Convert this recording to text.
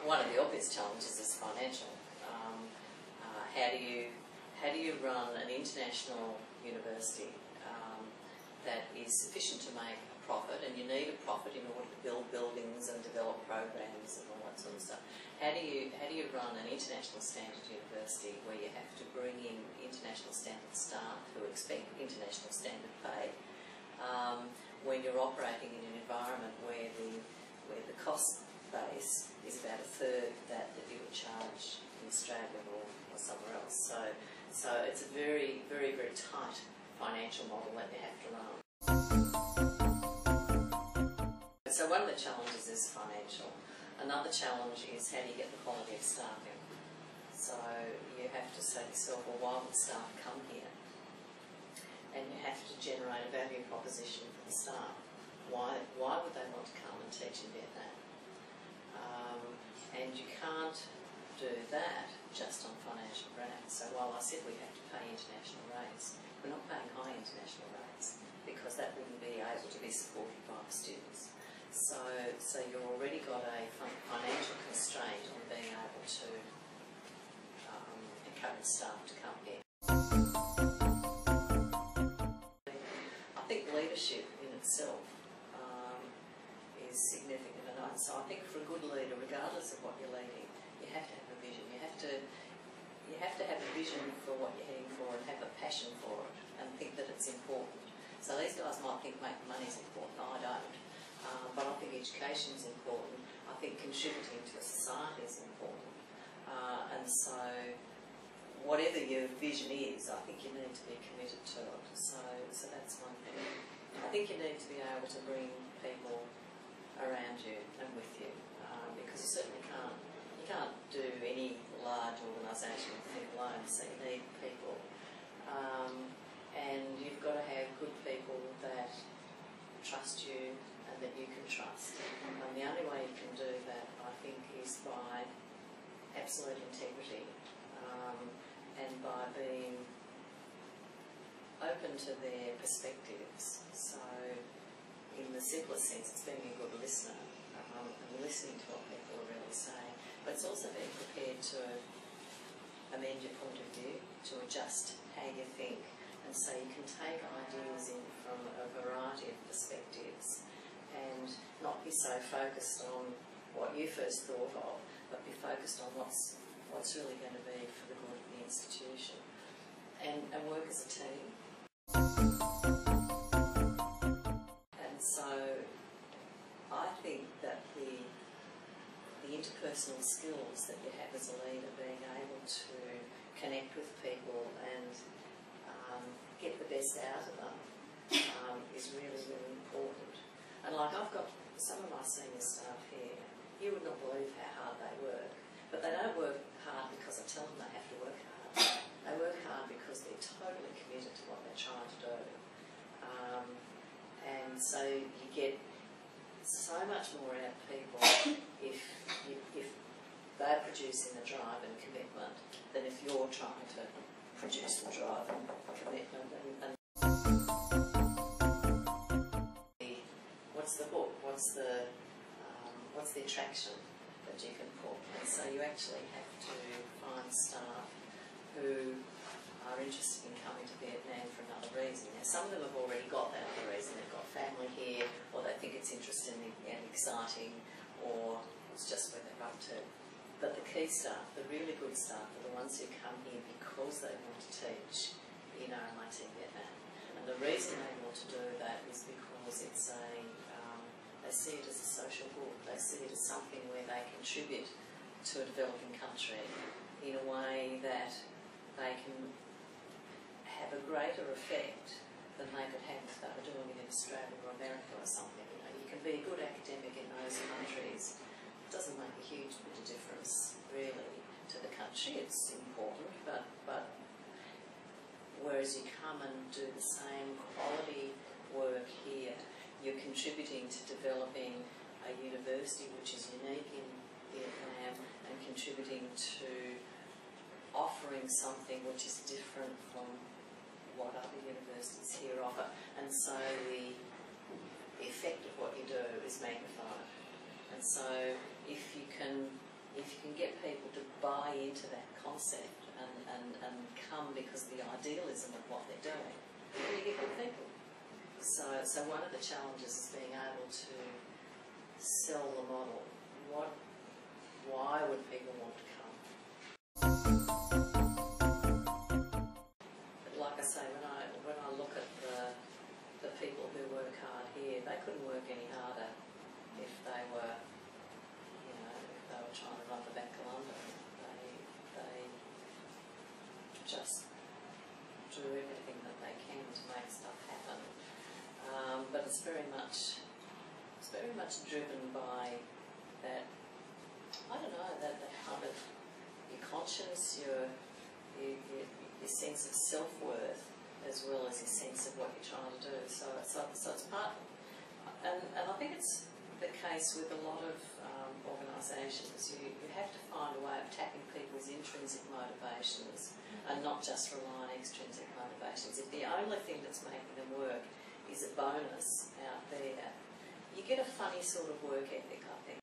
One of the obvious challenges is financial. How do you run an international university that is sufficient to make a profit, and you need a profit in order to build buildings and develop programs and all that sort of stuff. How do you run an international standard university where you have to bring in international standard staff who expect international standard pay when you're operating in an environment where the cost base is about a third that you would charge in Australia or somewhere else. So it's a very, very, very tight financial model that you have to run. So one of the challenges is financial. Another challenge is how do you get the quality of staff in? So you have to say to yourself, well, why would staff come here? And you have to generate a value proposition for the staff. Why would they want to come and teach in Vietnam? And you can't do that just on financial grounds. So while I said we have to pay international rates, we're not paying high international rates because that wouldn't be able to be supported by the students. So you've already got a financial constraint on being able to encourage staff to come here. I think leadership in itself is significant, and so I think for a good leader, regardless of what you're leading, you have to have a vision. You have to have a vision for what you're heading for and have a passion for it and think that it's important. So these guys might think making money is important. I don't. But I think education is important. I think contributing to a society is important. And so whatever your vision is, I think you need to be committed to it. So that's one thing. I think you need to be able to bring people around you and with you, because you certainly can't do any large organisation with people alone, so you need people. And you've got to have good people that trust you and that you can trust. And the only way you can do that, I think, is by absolute integrity and by being open to their perspectives. So in the simplest sense, it's being a good listener and listening to what people are really saying. But it's also being prepared to amend your point of view, to adjust how you think, and so you can take ideas in from a variety of perspectives and not be so focused on what you first thought of, but be focused on what's really going to be for the good of the institution, and work as a team. And so I think that the interpersonal skills that you have as a leader, being able to connect with people and get the best out of them is really, really important. And like, I've got some of my senior staff here, you would not believe how hard they work, but they don't work hard because I tell them they have to work hard. They work hard because they're totally committed to what they're trying to do. And so you get so much more out of people if they're producing the drive and commitment than if you're trying to produce the drive and commitment. And what's the hook? What's the attraction that you can put? And so you actually have to find staff who are interested in coming to Vietnam for another reason. Now, some of them have already got that other reason. They've got family here, or they think it's interesting and exciting, or it's just where they're up to. But the key staff, the really good staff, are the ones who come here because they want to teach in RMIT Vietnam. And the reason they want to do that is because it's they see it as a social good. They see it as something where they contribute to a developing country in a way that they can have a greater effect than they could have if they were doing it in Australia or America or something. You can be a good academic in those countries. It doesn't make a huge bit of difference, really, to the country. It's important, but whereas you come and do the same quality work here, you're contributing to developing a university which is unique in Vietnam and contributing to offering something which is different from what other universities here offer. And so the the effect of what you do is magnified. And so if you can get people to buy into that concept and come because of the idealism of what they're doing, then you get good people. So one of the challenges is being able to sell the model. Why would people want to come? But like I say, when I look at the people who work hard here, they couldn't work any harder if they were, if they were trying to run the Bank of London. They just do everything that they can to make stuff happen. But it's very much driven by that, I don't know, that kind of your conscience, your sense of self-worth, as well as your sense of what you're trying to do. So it's part, and I think it's the case with a lot of organisations. You have to find a way of tapping people's intrinsic motivations and not just rely on extrinsic motivations. If the only thing that's making them work is a bonus out there, you get a funny sort of work ethic, I think.